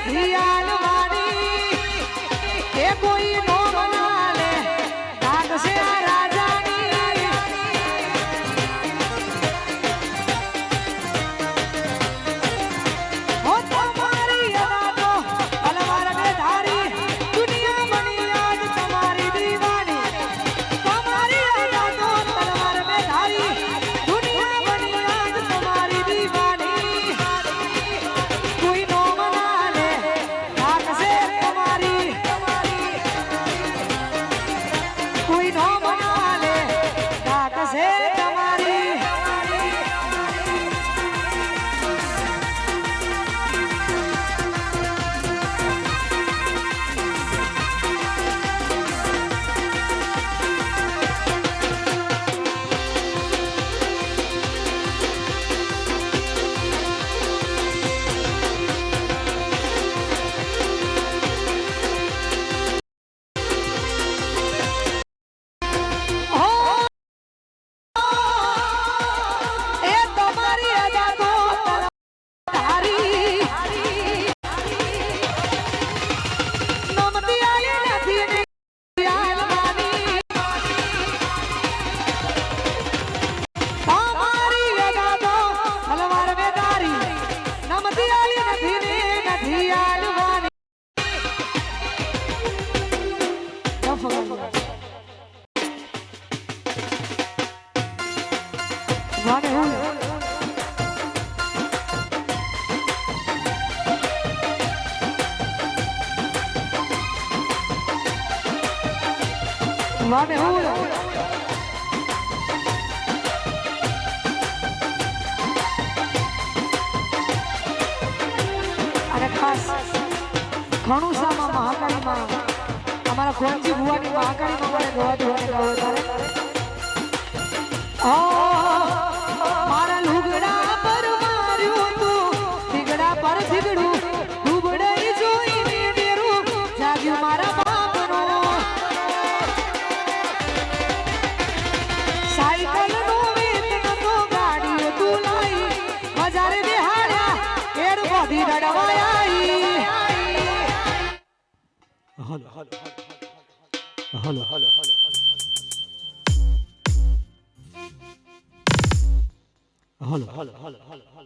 નથી આલવાની એ કોઈ નો મનાલે લાગશે આ રાજાની હો તમારી યાદો અલવાર ને ધારી દુનિયા બની આજ તમારી દીવાની તમારી યાદો તલવાર ને ધારી દુનિયા બની આજ તમારી દીવાની કોઈ નો મનાલે લાગશે તમારી કોઈ નો મનાલે લાગશે તમારી એ તમારી યાદો ધારી નમતી આલી નથી આલવાની તમારી યાદો હલવાર વેદારી નમતી આલી નથી આલવાની વાને હું વાને હું અને ખાસ ઘણું સામા મહાકાળીમાં અમારા કોણજી ભુવાની મહાકાળીમાં મારે ગવાતું હોય તારે મારા લુગડા પર માર્યું તું થીગડા પર થીગડું ડૂબડે જોઈને ડેરું જાગ્યું મારા બાપનો સાયકલ નો વેતન તો ગાડીઓ તું લાઈ બજારે બેહાડ્યા એડ બધી રડવાઈ hello hello hello hello hello hello hello hello hello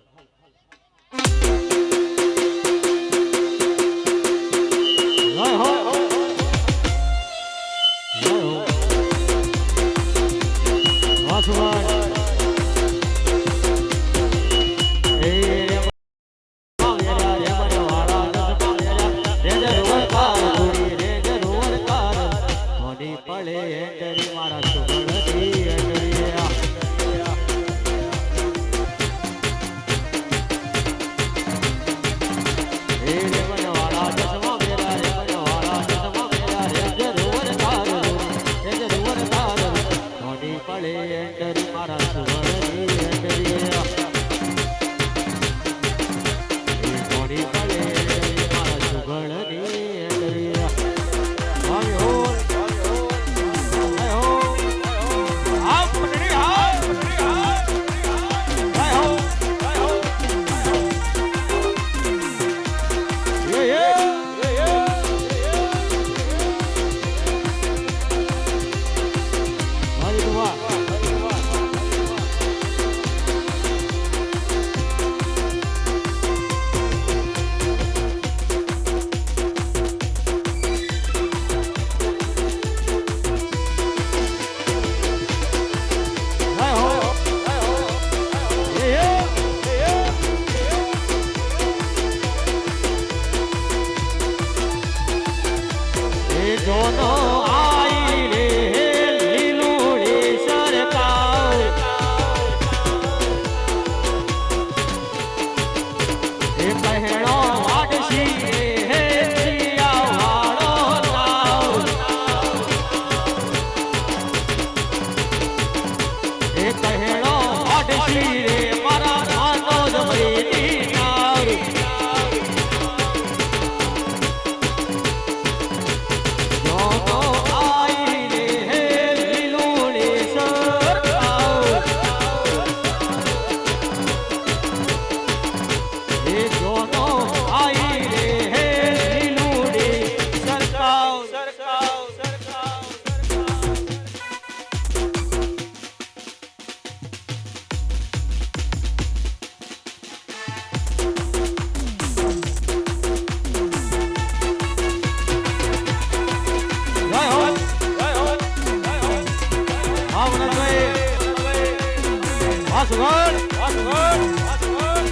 વાસગોળ વાસગોળ વાસગોળ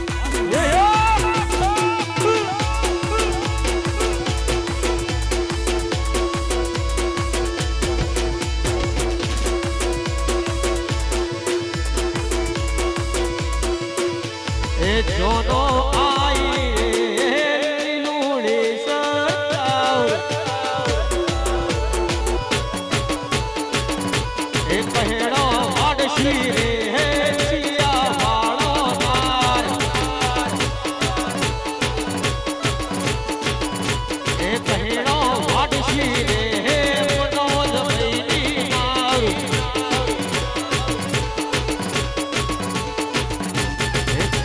એ જોનો આઈ લૂડી સતાવ એ પહેરો વાડશી રે હે ચિયા વાળો માર એ પહેરો વાડશી રે હે મનોજ મૈની મારું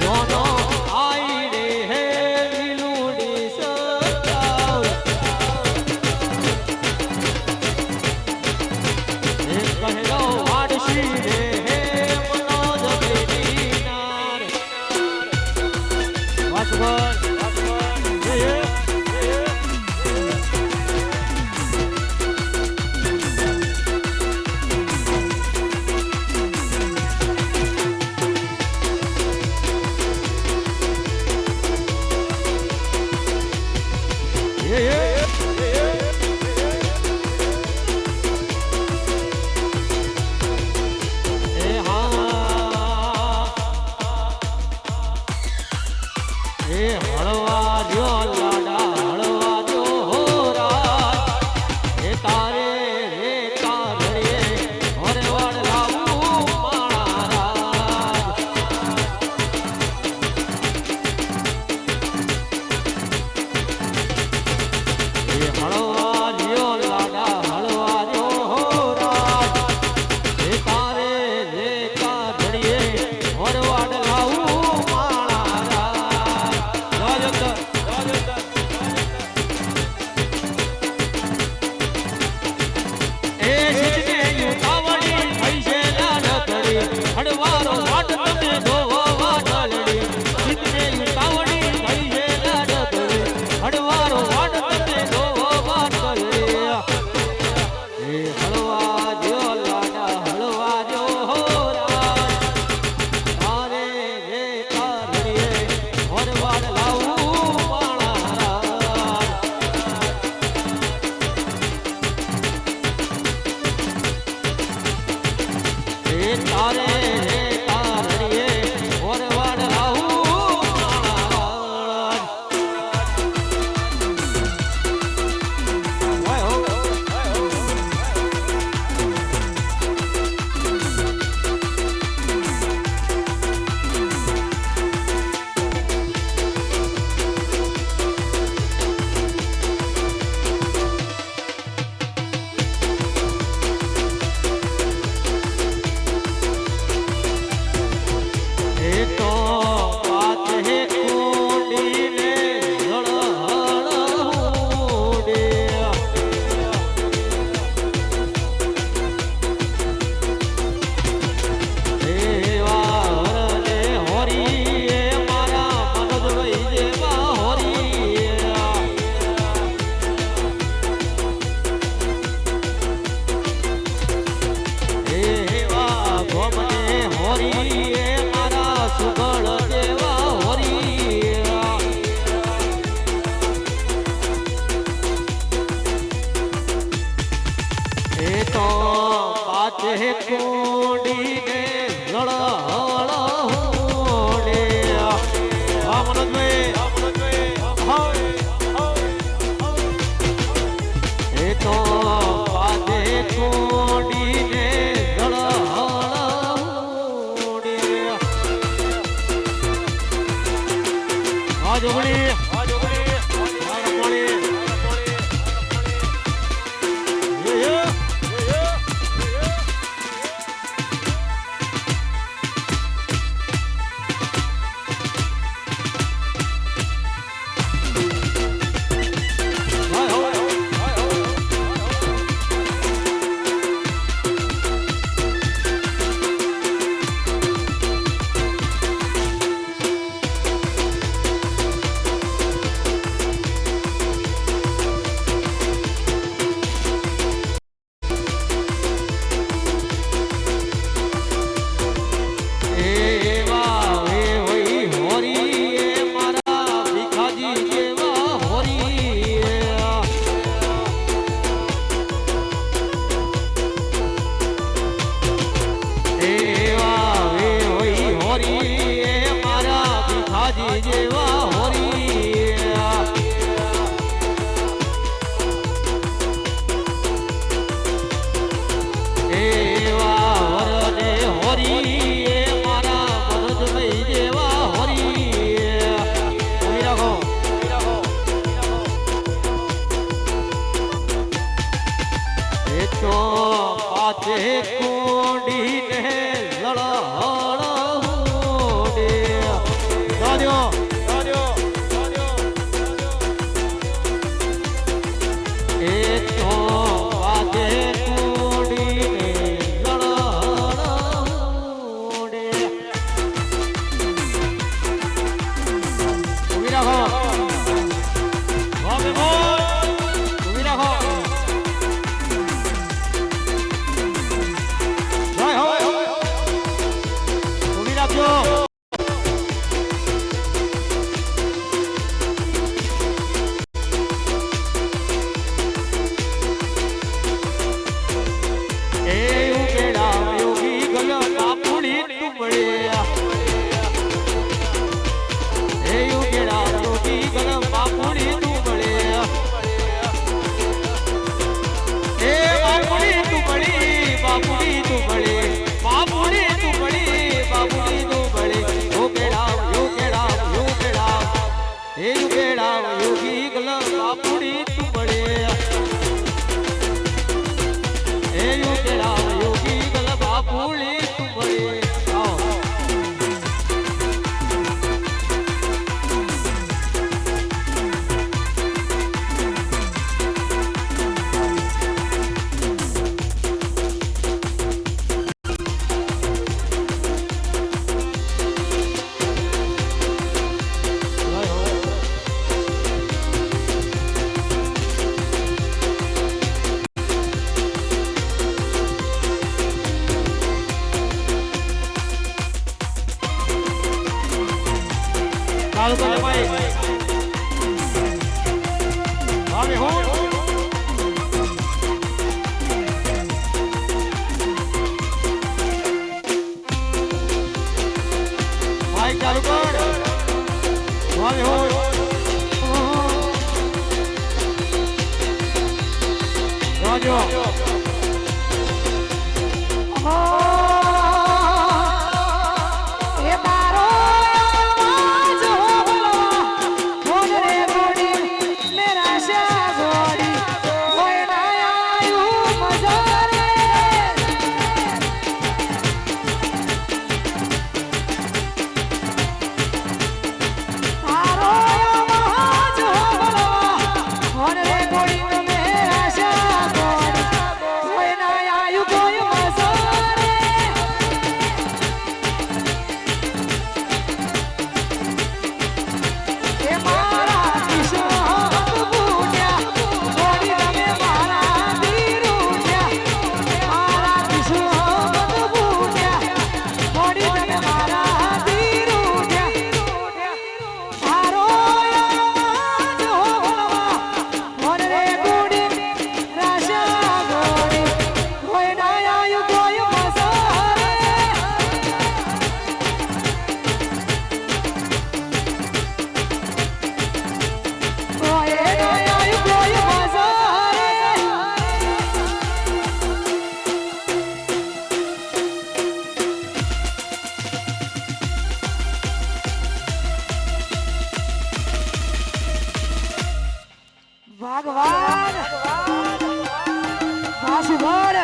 જોનો આઈ રે હે લીલુડી સતાવ એ પહેરો વાડશી રે હે મનોજ બેટી નાર વાસગોળ હળવા જો લાડા હળવા જો હોરા એ તારે રે તારે હોરે વડ લાવું માળા રાજ એ હળવા જો લાડા હળવા જો હોરા એ તારે રે તારે હોરે વડ લાવું માળા હડવારો વાટ તમે ધોવા વાટલડી સિદ્ધને ઉતાવળી થઈ છે લાડકડી હડવારો વાટ તમે ધોવા વાટલડી એ હળવા જો લાડા હળવા જો હોરા તારે રે તારડીએ હોરવાડ લાવું માળા એ તારે કોડીને લળહળહોડે આ મનોજભાઈ એ તો પાદે કોડીને લળહળહોડે આ જોગણી પાછે કોડીને લળહળહુડે દાદ્યો એ તો પાછે કોડીને લળહળહુડે ઉભી રાખો વાહ બોલ ઉભી રાખો ચાલુ કરે ભાઈ હવે હો ભાઈ ચાલુ કર હવે હો રાજો ભગવાન વાસુગઢ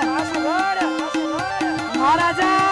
મહારાજા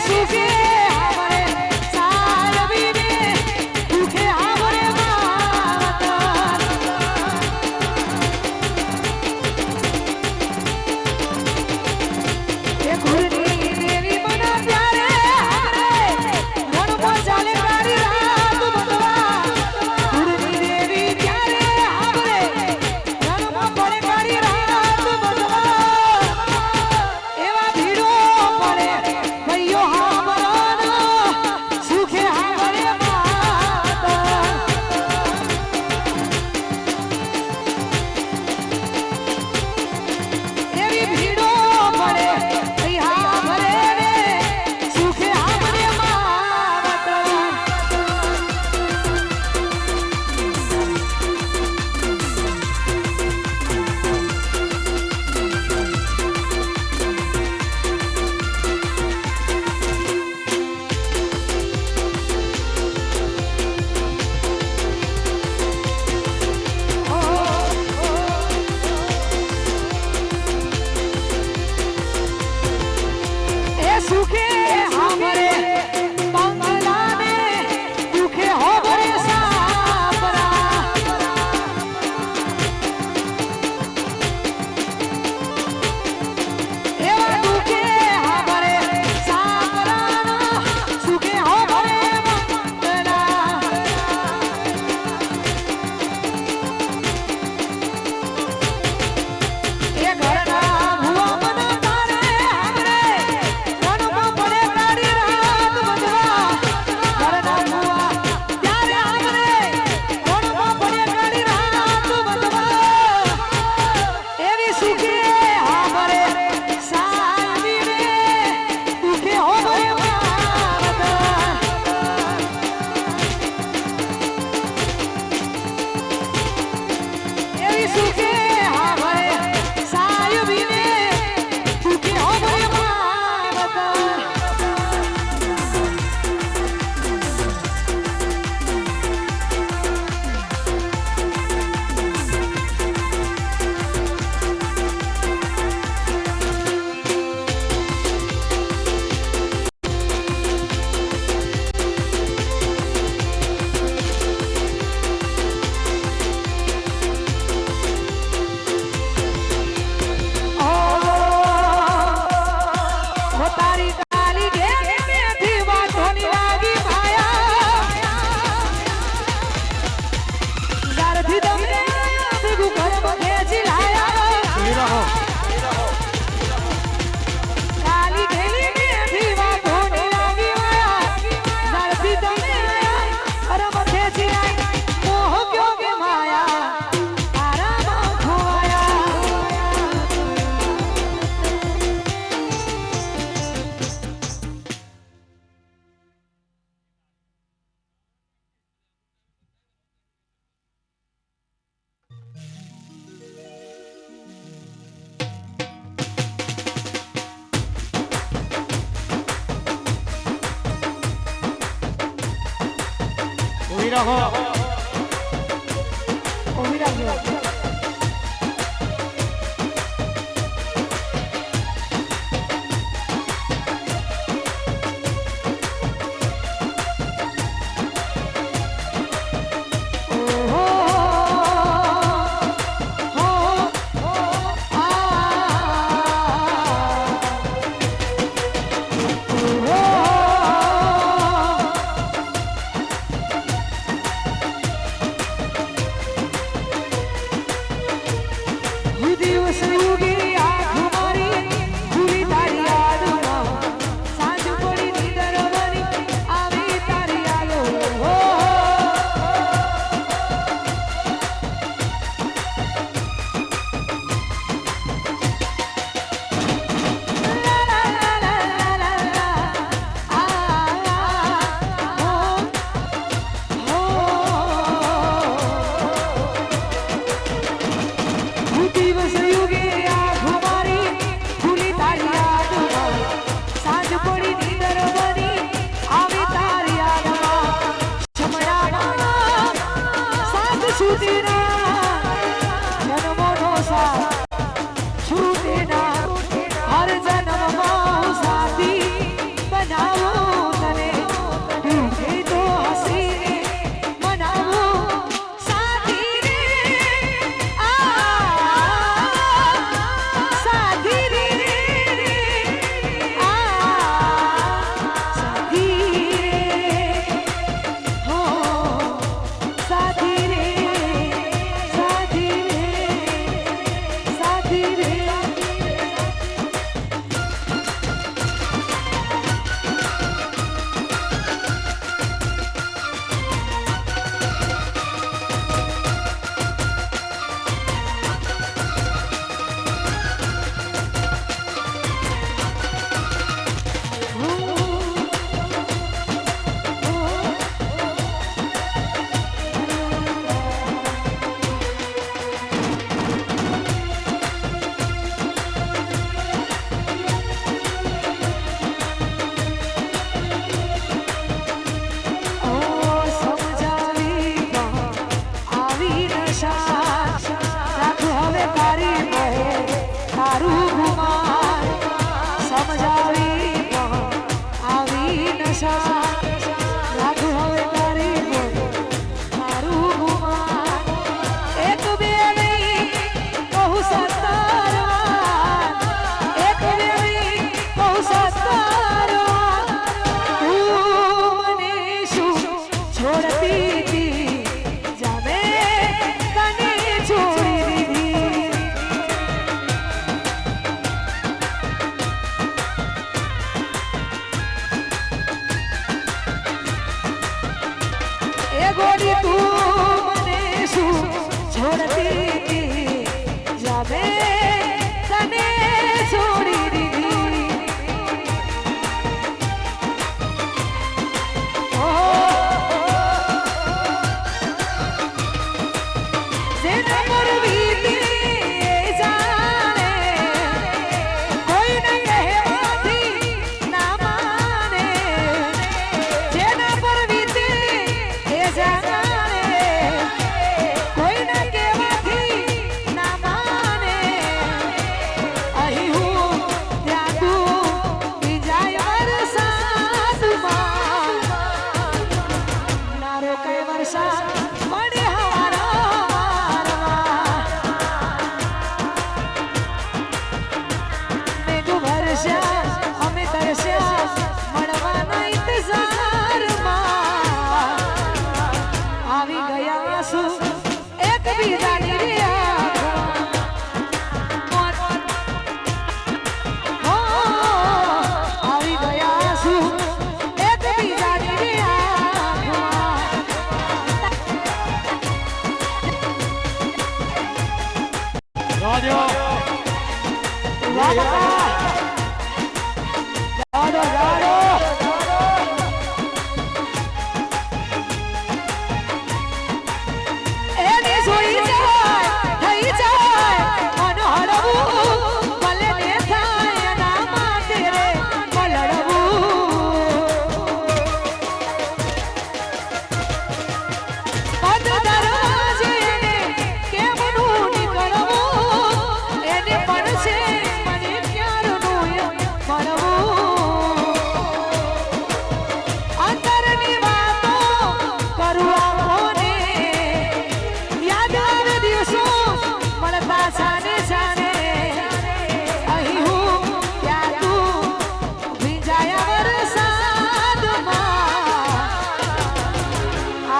સુખે આવરે સારવીને દુખે આવરે માવતર એ ઘોડની દેવી મના ત્યારે આવરે રણમાં ચાલે કાળી રાત બદવા ઘોડની દેવી ત્યારે આવરે રણમાં પડે કાળી રાત બદવા એવા ભીડો પડે ગયો હામરાનો સુખે આવરે માતા એવી ભીડો પડે અહીંયા ભરે રે સુખે આવરે માતા એ સુખે હામરે બંગલાને દુખે હોબરે સાપરા એવા દુખે હામરે સાપરાના સુખે હોબરે બંગલા એ ઘરના ભુવા મના તારે હામરે રણમાં પડે કાળી રાત બદવા ઘરના ભુવા ત્યારે હામરે રણમાં પડે કાળી રાત બદવા એવી સુખે હામરે સાવીને દુખે હોબરે માવતર એવી સુખે હામરે સાયવીને દુખે હોબરે માવતર ઓ તારી કાલી ઘેર મેથી વાતોની લાગી માયા જારથી તમને ભેગું ઘરમાં ખેંચી લાયા ઊભી રહો કાલી ઘેરી મેથી વાતોની લાગી માયા જારથી તમને ઘરમાં ખેંચી લાઈ મોહ ક્યો કે માયા તારામાં ખોવાયા ઊભી રહો ઊભી રાખજો ઓહો હો આ ઓહો આશા રાખું હવે તારી બોલ મારું ગુમાન એક બે નહીં બહુ 17 વાર એક બે નહીં બહુ 17 વાર તું મને શું છોડતી હતી જામે તને છોડી દીધી એ ગોડી તું મને શું છોડતી હતી જામે તને છોડી દીધી જેના પર વીતી જાણે કોઈ ન કહેવાથી ના માને જેના પર વીતી એ જાણે કોઈ ન કહેવાથી ના માને અહીં હું ત્યાં તું બીજાય વરસાદમાં નારો કઈ વરસાદ મળે અમે તરસ્યા મળવાના ઇંતજારમાં આવી ગયા આંસુ એકબીજાની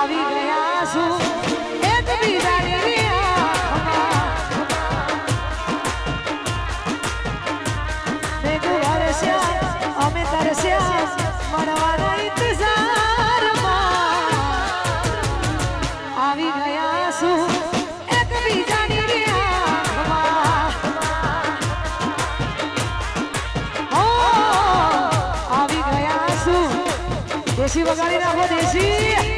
આવી ગયા આંસુ એકબીજાની રાજો અમે તરસ્યા મળવાના ઇંતજારમાં આવી ગયા શું એકબીજાની આવી ગયા શું દેશી વગાડી નાખો દેશી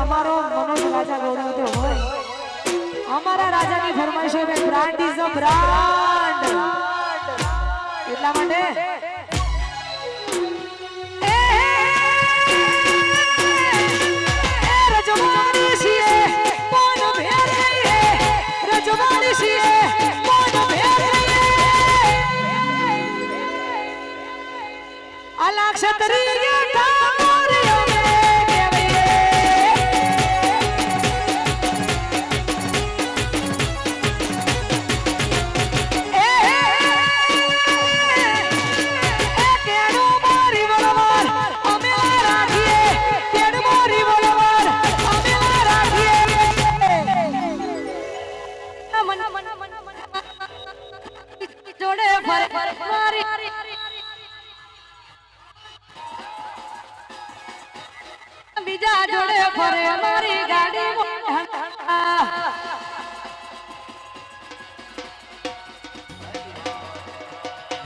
અમારો મનોજ રાજા ગૌરવ હોય અમારા રાજાની ફરમાઈશ હોય બ્રાન્ડ ઇઝ અ બ્રાન્ડ એટલા માટે રજવાડી છીએ કોણ ભેર ગઈએ રજવાડી છીએ કોણ ભેર ગઈએ અલા ક્ષત્રિય બીજા જોડે ફરે મારી ગાડી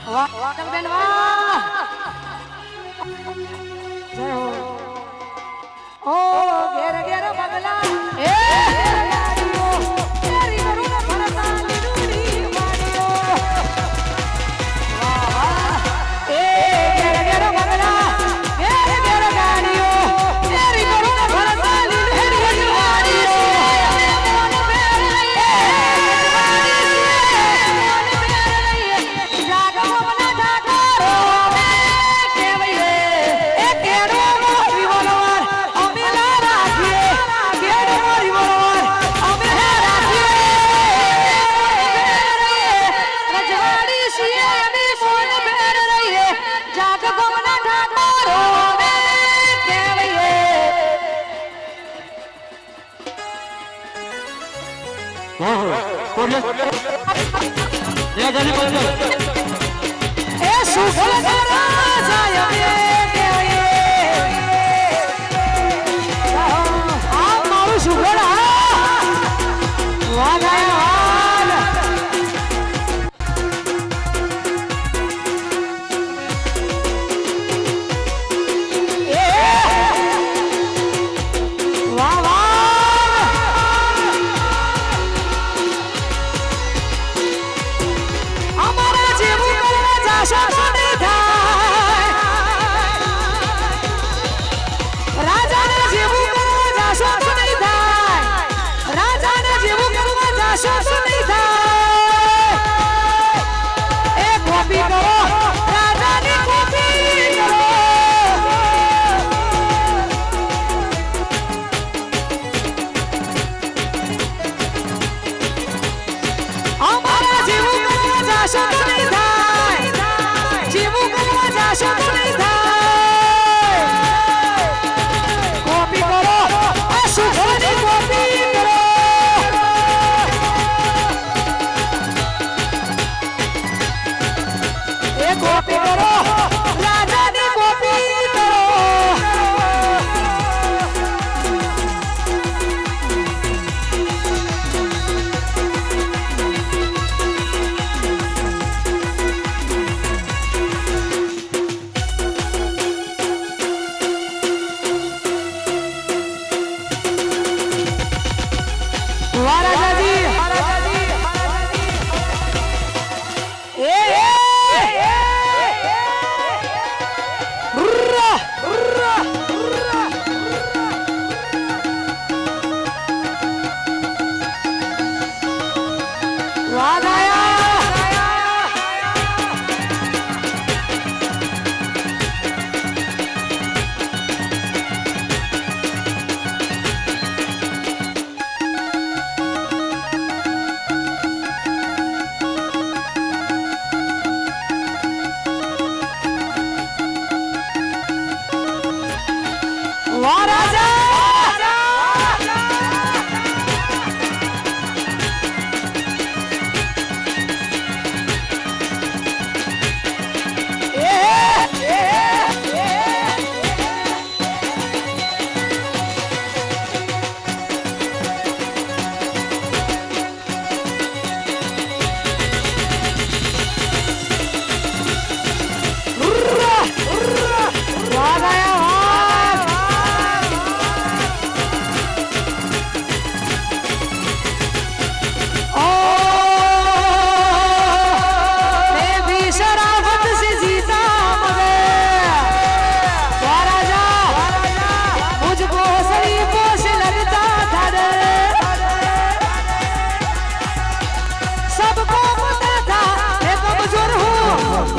વાહ બેન વાહ જય હો ઓ ઘેર ઘેર બગલા એ ગાડીઓ તેરી કરું ને ભરતા લીડુડી વાડીઓ વાહ વાહ એ ઘેર ઘેર બગલા ઘેર ઘેર ગાડીઓ તેરી કરું ને ભરતા લીડુડી વાડીઓ એ સુફળ તારા જાય આ મારું સુફળ વાહ ગાયા વાહ વાહ અમારા જેવું કરવા જાશો તો નહીં થાય રાજાને જેવું કરવા જાશો તો નહીં થાય રાજાને જેવું કરવા જાશો તો નહીં થાય એ કોપી કરો રાજાની કોપી કરો અમારા જેવું કરવા જાશો તો નહીં થાય જેવું કરવા જાશો તો નહીં થાય કોપી કરો આ સુખની કોપી કરો એ કોપી કરો રાજાની કોપી કરો વારાજી એ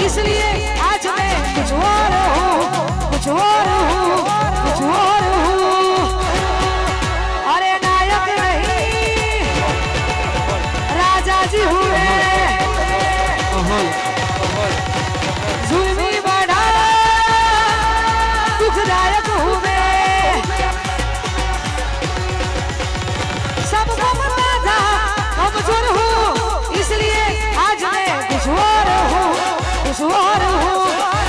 इसलिए आज मैं कुछ और हूँ कुछ और हूँ कुछ और हूँ अरे नायक नहीं राजा जी हुए जुल्मी बड़ा दुखदायक हूँ मैं सबको पता था कमजोर हूँ इसलिए आज मैं कुछ और हूँ कुछ और हूँ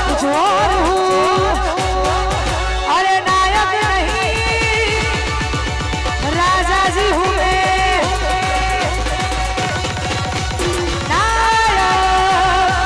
कुछ और हूँ अरे नायक नहीं राजा जी हुए नायक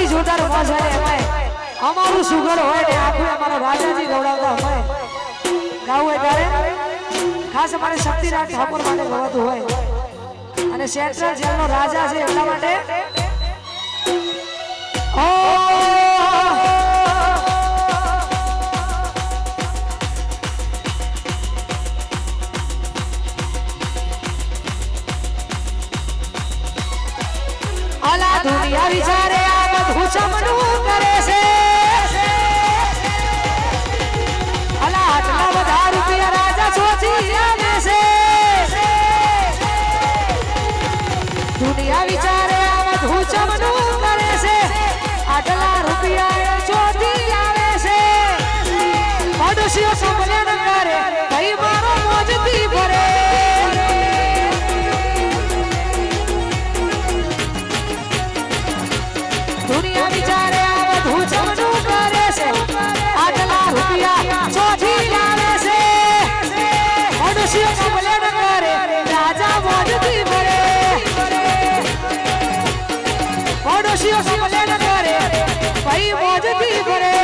એટલી જોરદાર મોજ હોય ને એમાંય અમારું સુગર હોય ને આખું અમારો રાજાજી ગવડાવતા હોય ગાવું એટલે ખાસ અમારે શક્તિરાજ ઠાકોર માટે ગવાતું હોય અને સેન્ટ્રલ જેલનો રાજા છે એટલા માટે અલા દુનિયા વિચારે આ બધું ચમનું કરે છે અલા આટલા બધા રૂપિયા રાજા સોચી આવે છે દુનિયા વિચારે આ બધું ચમનું કરે છે આટલા રૂપિયા ચોથી આવે છે પડોશીઓ સપને ન કરે કઈ મારો મોજથી ભરે દુનિયા વિચારે આ બધું ચમનું કરે છે આટલા રૂપિયા ચોથી આવે છે પડોશીઓ સપને ન કરે રાજા મોજથી ભરે પડોશીઓ સપને ન કરે ભાઈ મોજથી ભરે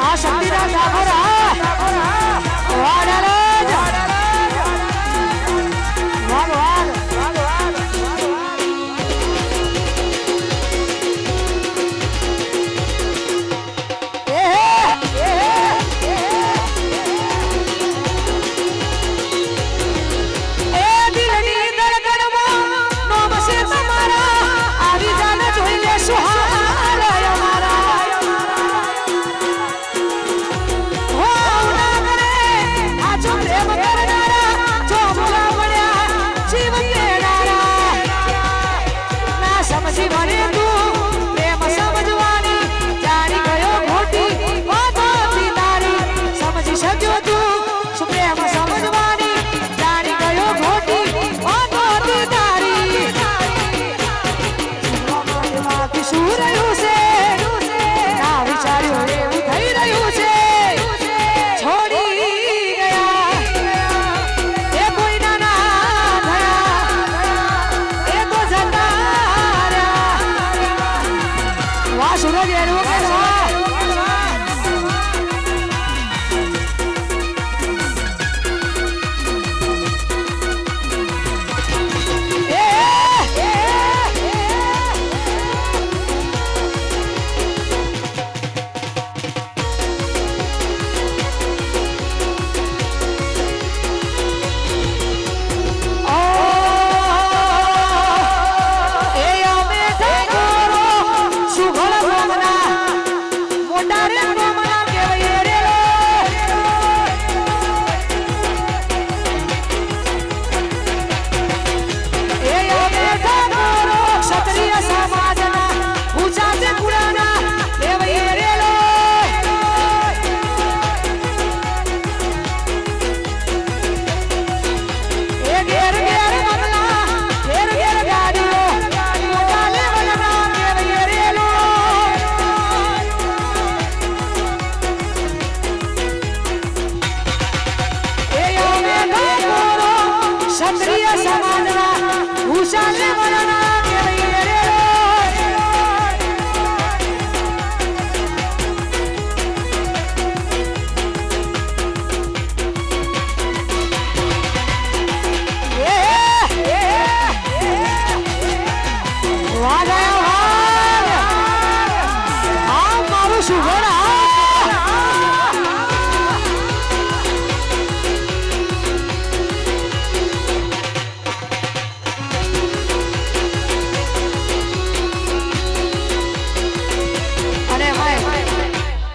આ શક્તિરાજ ઠાકોર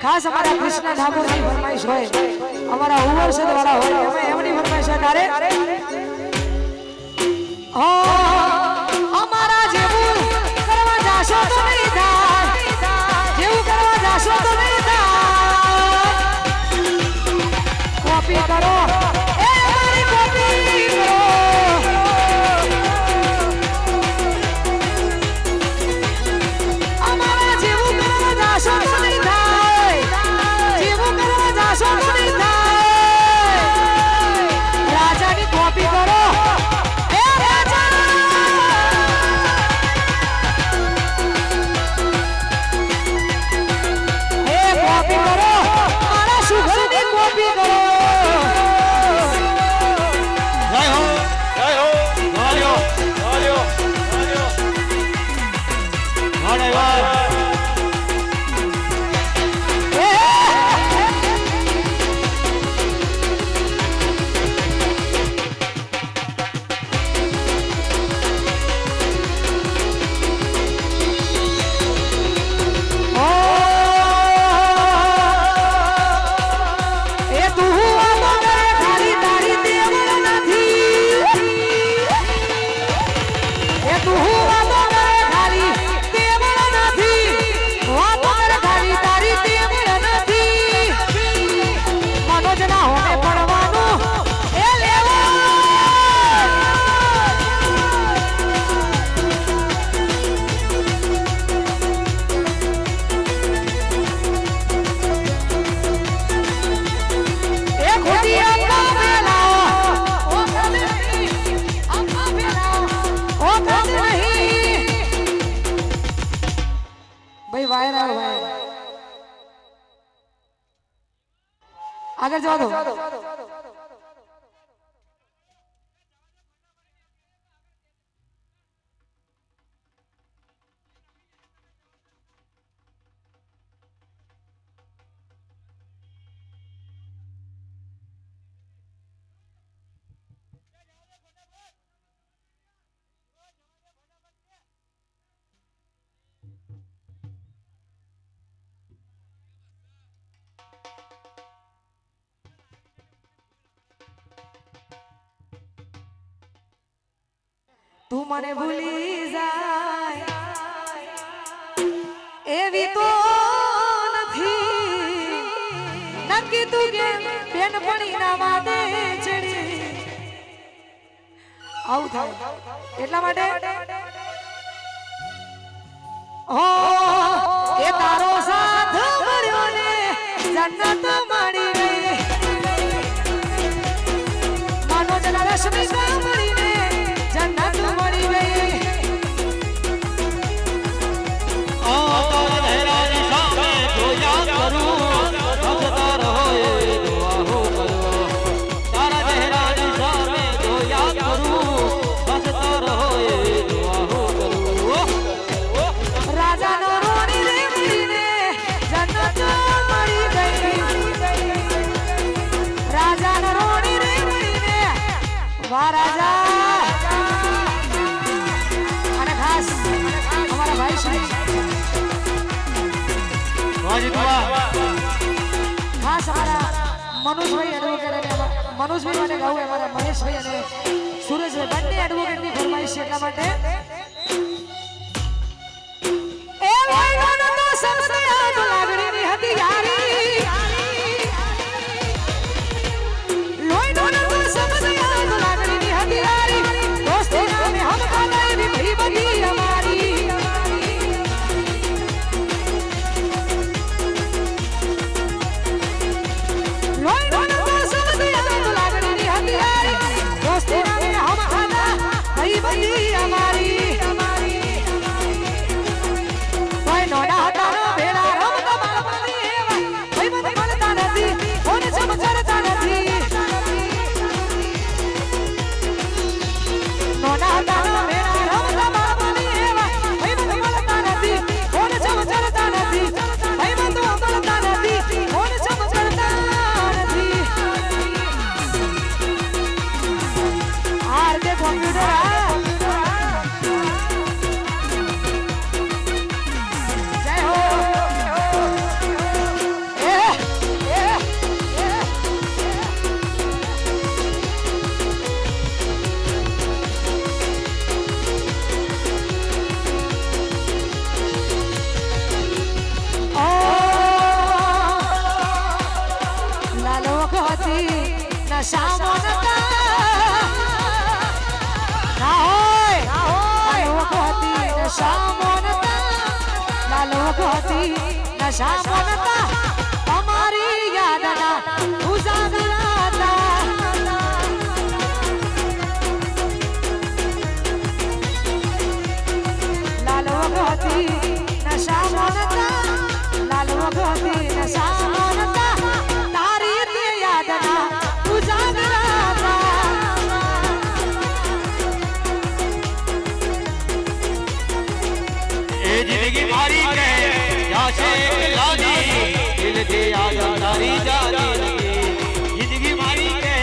ખાસ અમારા કૃષ્ણ ઠાકોરની ફરમાઈશ હોય અમારા ઉમરસદ વાળા હોય એમાં એમની ફરમાઈશ હોય તારે અમારા જેવું કરવા જાશો તો નહીં થાય જેવું કરવા જાશો તો નહીં થાય કોપી કરો એ અમારી કોપી કરો અમારા જેવું કરવા જાશો તો નહીં થાય જેવું કરવા જાશો તો નહીં થાય રાજાની કોપી કરો એ રાજા આગળ જવા દો. તું મને ભૂલી જાય એવી તો નથી નક્કી તું કે બેનપણી ના વાદે ચડી આવું થાય એટલા માટે હો એ તારો સાથ મળ્યો ને જન્નત મળી ગઈ માનો જના રશ્મિ મળીને જન્નત મળી ગઈ તારા લહેરાની સામે જોયા કરું હસતા રહો એ દુઆ હો કરો તારા લહેરાની સામે જોયા કરું હસતા રહો એ દુઆ હો કરું રાજાનો રોણી રે મળીને જન્નત મળી ગઈ રાજાનો રોણી રે મળીને વાહ રાજા અને ખાસ અમારા ભાઈ શ્રી ખાસ અમારા મનોજભાઈ એડવોકેટ અને મનોજભાઈ માટે ગાવું અમારા મહેશભાઈ અને સુરેશભાઈ બંને એડવોકેટની ફરમાઈશ છે એટલા માટે એ વાયનો તો શબ્દ યાદ લાગણીની હતી યારી લોહીનો તો શબ્દ યાદ લાગણીની હતી યારી દોસ્તી નામે હમ ખાતા એવી ભઈ બધી અમારી લોહીનો તો શબ્દ યાદ લાગણીની હતી યારી દોસ્તી નામે હમ ખાતા ભઈ બધી અમારી કોઈ નોડા હતા નો ભેળા રમતા બાળપણની એવા ભઈ બધી મળતા નથી કોને સમજતા નથી નોડા હતા નો ભેળા રમતા બાળપણની એવા ભઈ બધી મળતા નથી કોને સમજતા નથી ભઈ બંધુ મળતા નથી કોને સમજતા નથી આર કે કોમ્પ્યુટર નશામો નતા ના હોય વખતી નશામો નતા લાલો વખતી નશામો નતા અમારી યાદના ઉજાગરા હતા લાલો વખતી નશામો નતા લાલો વખતી નશામો નતા તારી યાદના जिंदगी मारी के याशे लानी दिल दे आया तारी जानी जिंदगी मारी के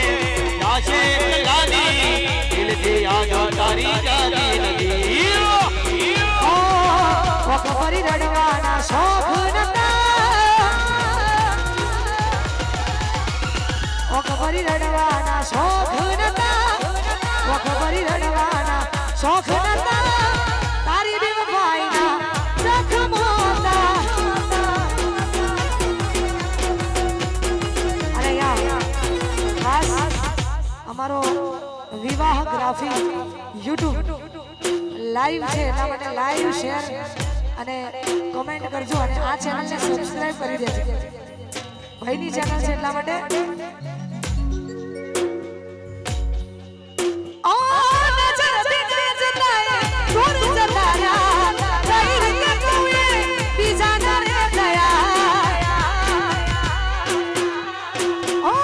याशे लानी दिल दे आया तारी जानी नदी ઓ વખરી રડવાના શોખ નતા વખરી રડવાના શોખ નતા વખરી રડવાના શોખ નતા તારી બેવફાઈના જખમો હતા અરે યાર ખાસ અમારો વિવાહગ્રાફી YouTube લાઈવ છે એટલા માટે લાઈવ શેર અને કમેન્ટ કરજો અને આ ચેનલને સબસ્ક્રાઇબ કરી દેજો ભાઈની ચેનલ છે એટલા માટે Oh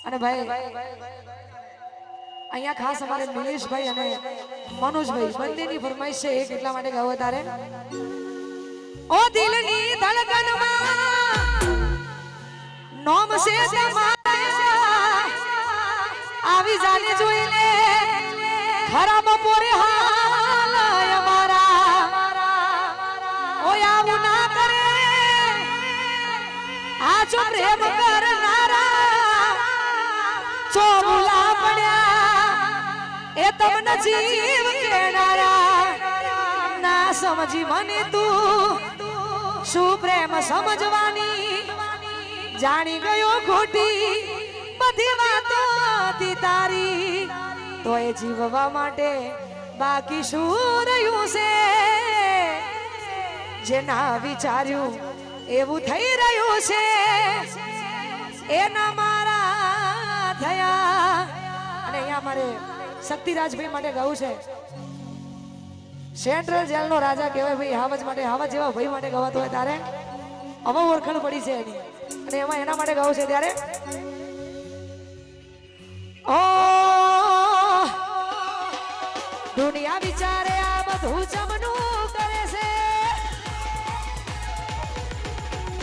અને ભાઈ અહીંયા ખાસ અમારે નિલેશભાઈ અને મનોજભાઈ બંનેની ફરમાઈશ છે એક એટલા માટે ગાવ તારે ઓ દિલની ધડકનમાં નોમ છે તમારા આવી જાને જોઈ લે ખરાબ પોરે હાલ અમારા ઓય આવું ના કરે આ જો પ્રેમ કરનારા ચોબુલા પડ્યા એ તમને જીવ કેનારા ના સમજી મને તું શું પ્રેમ સમજવાની જાણી ગયો ખોટી બધી વાતો હતી તારી તો એ જીવવા માટે બાકી શું રહ્યું છે જે ના વિચાર્યું એવું થઈ રહ્યું છે એના મારા થયા અને અહીંયા મારે શક્તિરાજભાઈ માટે ગાવું છે સેન્ટ્રલ જેલનો રાજા કહેવાય ભાઈ હાવજ માટે હાવજ જેવા ભાઈ માટે ગવાતો હોય તારે હવે ઓળખાણ પડી છે એની અને એમાં એના માટે ગાવું છે ત્યારે ઓ દુનિયા વિચારે આ બધું જમનું કરે છે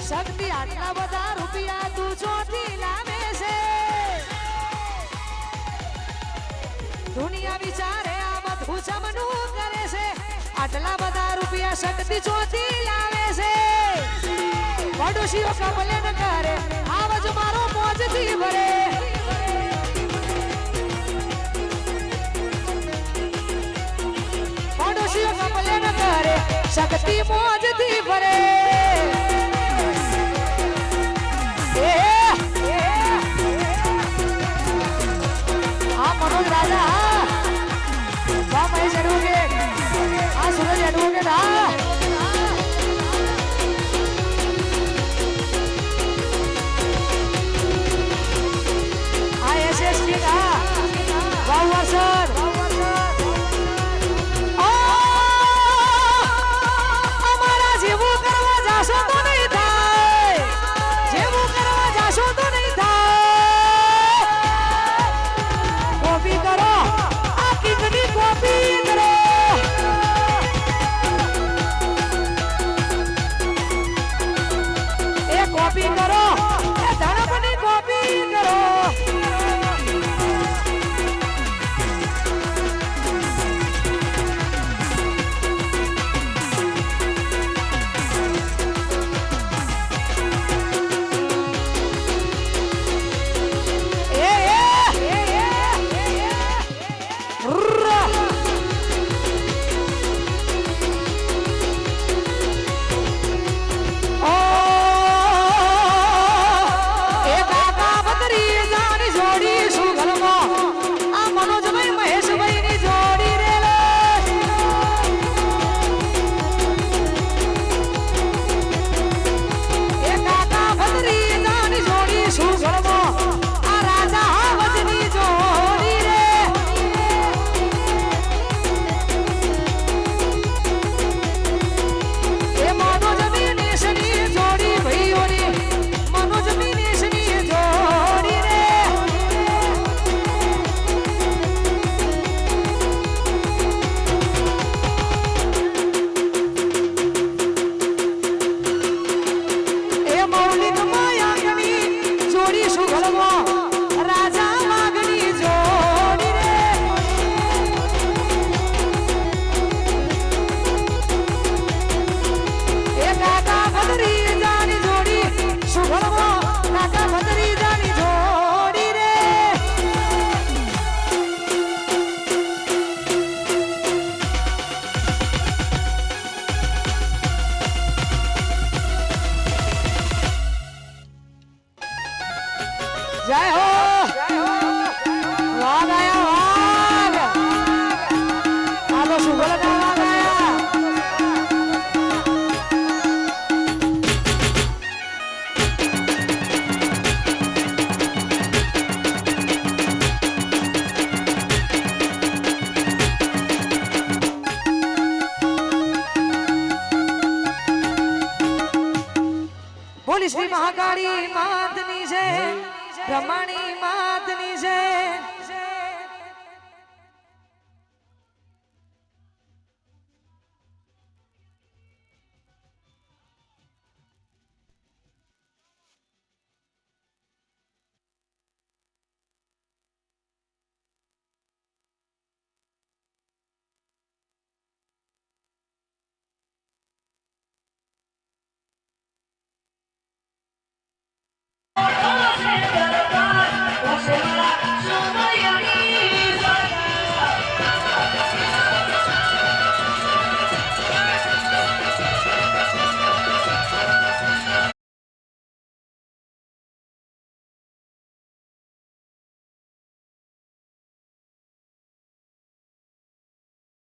શક્તિ આટલા બધા રૂપિયા તું ચોથી લાવે છે દુનિયા વિચારે આ બધું જમનું કરે છે આટલા બધા રૂપિયા શક્તિ ચોથી લાવે છે પડોશીઓ કપલે ન કરે આવજ મારો મોજથી ભરે પડોશીઓ કપલે ન કરે શક્તિ મોજથી ભરે આ મનોજ રાજા આ મહેશ એડવોકેટ આ સુરજ એડવોકેટ આ એસએસટી વાવ સર અમારા જેવું કરવા જાશો તો નહીં થાય જેવું કરવા જાશો તો નહીં થાય કોપી કરો આ કિંગની કોપી કરો એ કોપી કરો એ ધડકની કોપી કરો જય હો વાગ આયા વાગ આ તો સુગલ વાગ આયા બોલી શ્રી મહાકાળી માતની છે રમાણી